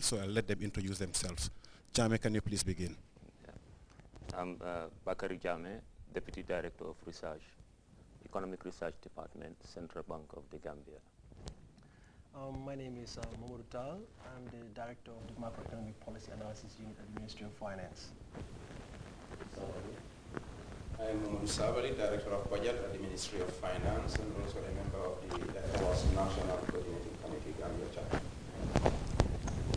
so I'll let them introduce themselves. Jame, can you please begin? Yeah. I'm Bakari Jame, Deputy Director of Research, Economic Research Department, Central Bank of the Gambia. My name is Mamoudou Tal. I'm the Director of the Macroeconomic Policy Analysis Unit at the Ministry of Finance. I am Mamoudou Sabali, Director of Budget at the Ministry of Finance and also a member of the ECOWAS National Coordinating Committee, Gambia chapter.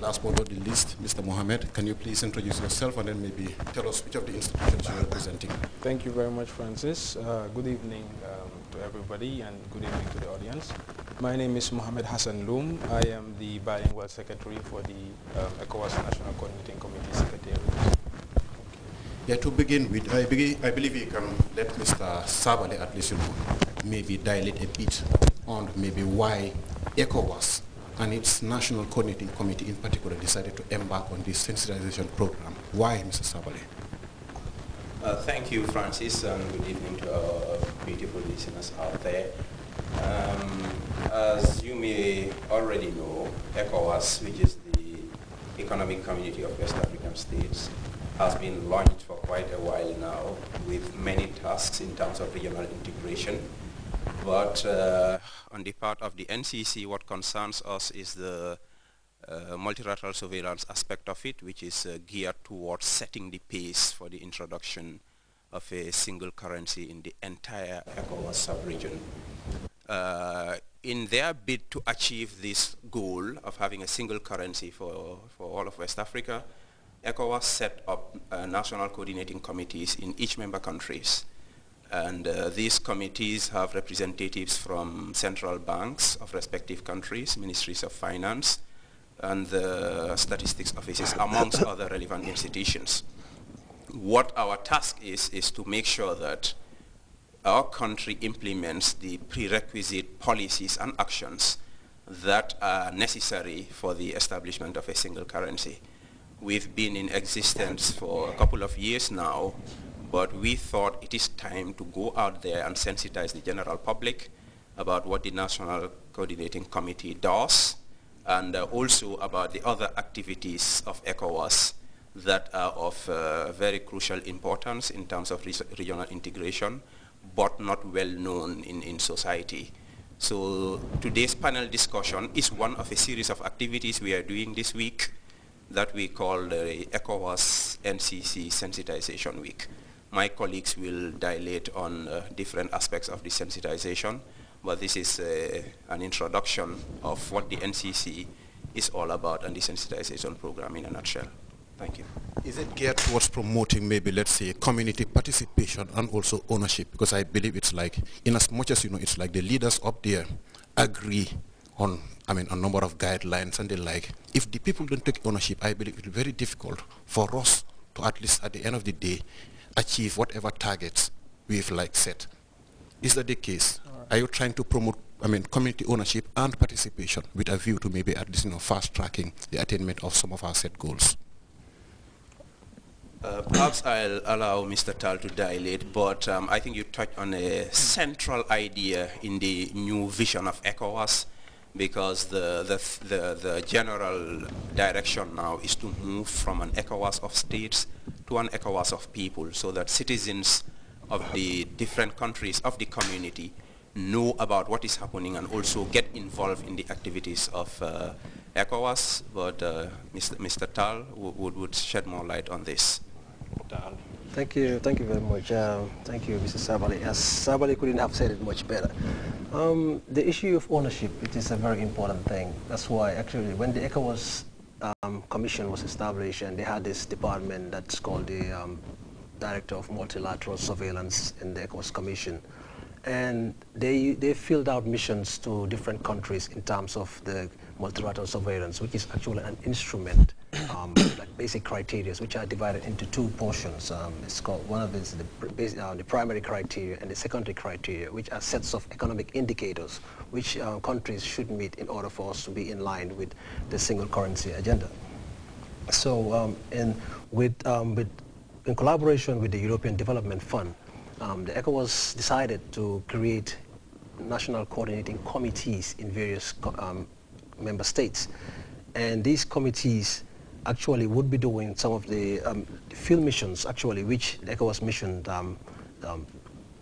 Last but not the least, Mr. Mohammed, can you please introduce yourself and then maybe tell us which of the institutions you are representing? Thank you very much, Francis. Good evening to everybody and good evening to the audience. My name is Mohammed Hassan Loom. I am the bilingual secretary for the ECOWAS National Coordinating Committee Secretariat. Yeah, to begin with, I believe you can let Mr. Sabali at least maybe dilate a bit on maybe why ECOWAS and its National Coordinating Committee in particular decided to embark on this sensitization program. Why, Mr. Sabali? Thank you, Francis, and good evening to our beautiful listeners out there. As you may already know, ECOWAS, which is the Economic Community of West African States, has been launched for quite a while now with many tasks in terms of regional integration. But on the part of the NCC, what concerns us is the multilateral surveillance aspect of it, which is geared towards setting the pace for the introduction of a single currency in the entire ECOWAS sub-region. In their bid to achieve this goal of having a single currency for all of West Africa, ECOWAS set up national coordinating committees in each member countries. And these committees have representatives from central banks of respective countries, ministries of finance, and the statistics offices, amongst other relevant institutions. What our task is to make sure that our country implements the prerequisite policies and actions that are necessary for the establishment of a single currency. We've been in existence for a couple of years now, but we thought it is time to go out there and sensitize the general public about what the National Coordinating Committee does, and also about the other activities of ECOWAS that are of very crucial importance in terms of regional integration, but not well known in society. So today's panel discussion is one of a series of activities we are doing this week that we call the ECOWAS NCC Sensitization Week. My colleagues will dilate on different aspects of the sensitization, but this is an introduction of what the NCC is all about and the sensitization program in a nutshell. Thank you. Is it geared towards promoting maybe, let's say, community participation and also ownership? Because I believe it's like, in as much as, it's like the leaders up there agree on, a number of guidelines and the like. If the people don't take ownership, I believe it will be very difficult for us to, at least at the end of the day, achieve whatever targets we've set. Is that the case? Are you trying to promote, community ownership and participation with a view to maybe at least, fast tracking the attainment of some of our set goals? Perhaps I'll allow Mr. Tal to dilate, but I think you touched on a central idea in the new vision of ECOWAS, because the general direction now is to move from an ECOWAS of states to an ECOWAS of people, so that citizens of the different countries of the community know about what is happening and also get involved in the activities of ECOWAS. But Mr. Tal would shed more light on this. Thank you very much. Thank you, Mr. Sabali. As Sabali couldn't have said it much better. The issue of ownership, it is a very important thing. That's why actually when the ECOWAS Commission was established, and they had this department that's called the Director of Multilateral Surveillance in the ECOWAS Commission, and they filled out missions to different countries in terms of the multilateral surveillance, which is actually an instrument, like basic criteria, which are divided into two portions. It's called, one of it is the primary criteria and the secondary criteria, which are sets of economic indicators which countries should meet in order for us to be in line with the single currency agenda. So in collaboration with the European Development Fund, the ECOWAS decided to create national coordinating committees in various member states. And these committees actually would be doing some of the field missions, actually, which the ECOWAS mission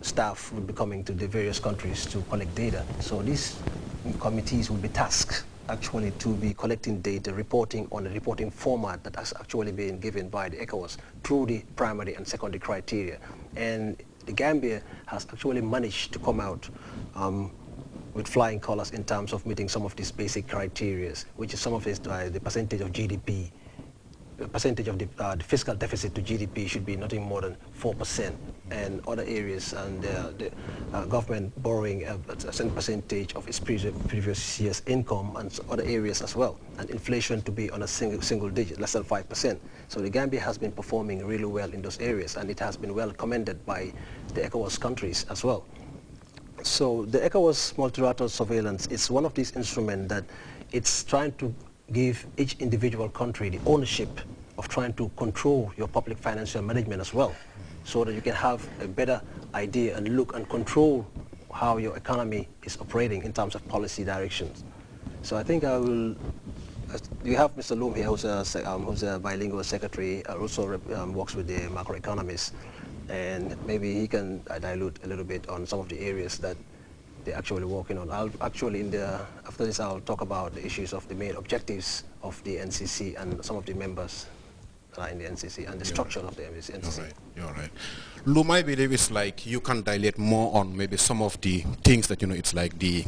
staff would be coming to the various countries to collect data. So these committees will be tasked actually to be collecting data, reporting on a reporting format that has actually been given by the ECOWAS through the primary and secondary criteria. And the Gambia has actually managed to come out with flying colors in terms of meeting some of these basic criteria, which is some of this, the percentage of GDP. The percentage of the fiscal deficit to GDP should be nothing more than 4%, and other areas, and the government borrowing a certain percentage of its previous year's income, and other areas as well, and inflation to be on a single digit, less than 5%. So the Gambia has been performing really well in those areas, and it has been well commended by the ECOWAS countries as well. So the ECOWAS multilateral surveillance is one of these instruments that it's trying to give each individual country the ownership of trying to control your public financial management as well, so that you can have a better idea and look and control how your economy is operating in terms of policy directions. So I think I will, you have Mr. Loom here, who's a bilingual secretary, also works with the macroeconomists, and maybe he can dilute a little bit on some of the areas that they're actually working on. I'll actually, after this, I'll talk about the issues of the main objectives of the NCC and some of the members that are in the NCC and the structure of the NCC. You're right. Loom, I believe it's like you can dilate more on maybe some of the things that, it's like the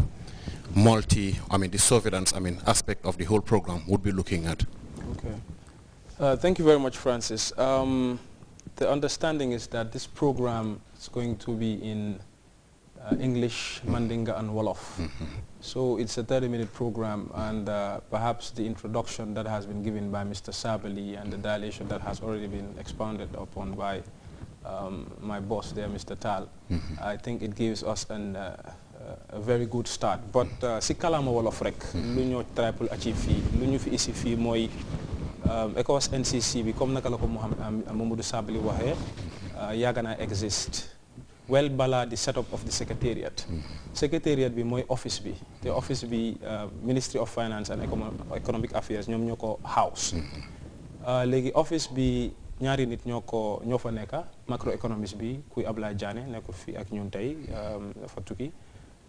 the surveillance, aspect of the whole program would be looking at. Okay. Thank you very much, Francis. The understanding is that this program is going to be in English, Mandinga and Wolof. So it's a 30-minute program, and perhaps the introduction that has been given by Mr. Sabali and the dilation that has already been expounded upon by my boss there, Mr. Tal, I think it gives us a very good start. But si kalama Wolof rek, lu ñu try pour achieve fii, lu ñu fi isi fii mooy ECOWAS NCC bi comme naka la ko Mamadou Sabali waxee, yàgg na exist well bala the setup of the secretariat. Secretariat bi mooy office bi. The office bi Ministry of Finance and Economic Affairs ñoom ñoo ko house. Léegi office bi ñaari nit ñoo fa nekka, macroeconomist bi kuy Ablaye Diané nekkul fi ak ñun tey dafa tukki.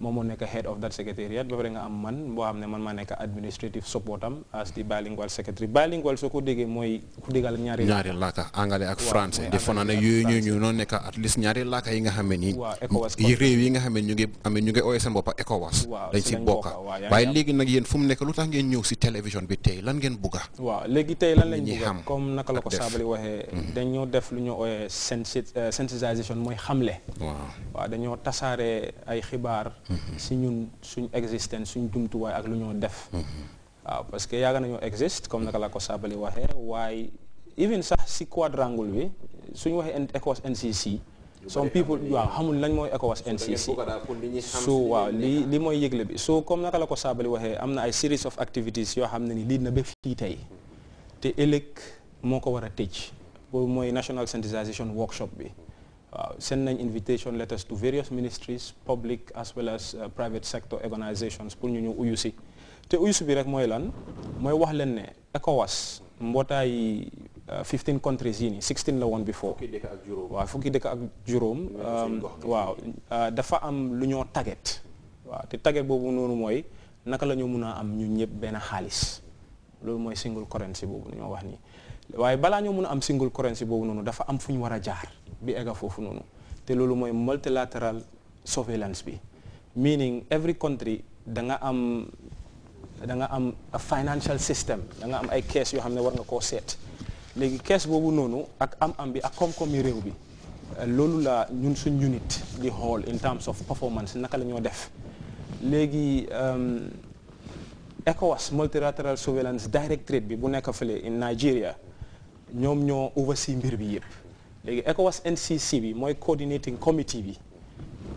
moom moo nekk head of that secretariat ba pare nga am man boo xam ne man maa nekk administrative support am as the bilingual secretary. Bilingual soo ko déggee mooy ku déggal ñaari làkka anglais ak français defoon naa ne yooyu ñu noonu nekk at least ñaari làkka yi nga xam ne nii yi réew yi nga xam ne ñu ngi ooyee seen boppa ECOWAS dañ si bokka waaye léegi nag yéen fu mu nekk lu tax ngeen ñëw si télévision bi tey lan ngeen bugga waaw léegi tey lan lañ bugga comme naka la ko Sabally waxee dañoo def lu ñu ooyee sensitization mooy xamle waaw dañoo tasaare ay xibaar si ñun suñ existence suñ jumtuwaay ak lu ñoo def waaw parce que yàgg nañoo exist comme naka la ko Sabally waxee waaye even sax si quadrangle bi suñu waxee ECOWAS NCC some people waaw xamul lañ mooy ECOWAS NCC so waaw li mooy yëgle bi so comme naka la ko Sabally waxee am na ay series of activities yoo xam ne ni lii na ba fii tey te ëllëg moo ko war a tëj boobu mooy national sensitization workshop bi waaw send nañ invitation letters to various ministries public as well as private sector organizations pour ñu ñëw uyu si te uyu si bi rek mooy lan mooy wax leen ne ECOWAS mbootaay 15 countries yi nii 16 la woon before waaw fukki dëkk ak juróom waaw dafa am lu ñoo target waaw te target boobu noonu mooy naka la ñu mun a am ñun ñëpp benn xaalis loolu mooy single currency boobu ñoo wax nii waaye balaa ñoo mun a am single currency boobu noonu dafa am fu ñu war a jaar bi egga foofu noonu te loolu mooy multilateral surveillance bi meaning every country da nga am a financial system da nga am ay kees yoo xam ne war nga koo seet léegi kees boobu noonu ak am bi ak koom-koomi réew bi loolu la ñun suñ unit di xool in terms of performance naka la ñoo def léegi ECOWAS multilateral surveillance directorate bi bu nekk fële in Nigeria ñoom ñoo oversee mbir bi yëpp léegi ECOWAS NCC bi mooy coordinating committee bi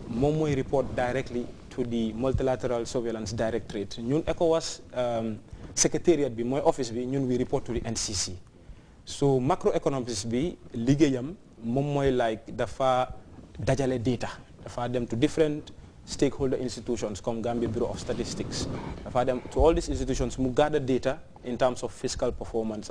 moom mooy report directly to the multilateral surveillance directorate ñun ECOWAS secretariat bi mooy office bi ñun we report to the NCC so macroeconomics bi liggéeyam moom mooy like dafa dajale data dafa dem to different stakeholder institutions comme Gambia Bureau of Statistics dafa dem to all these institutions mu gather data in terms of fiscal performance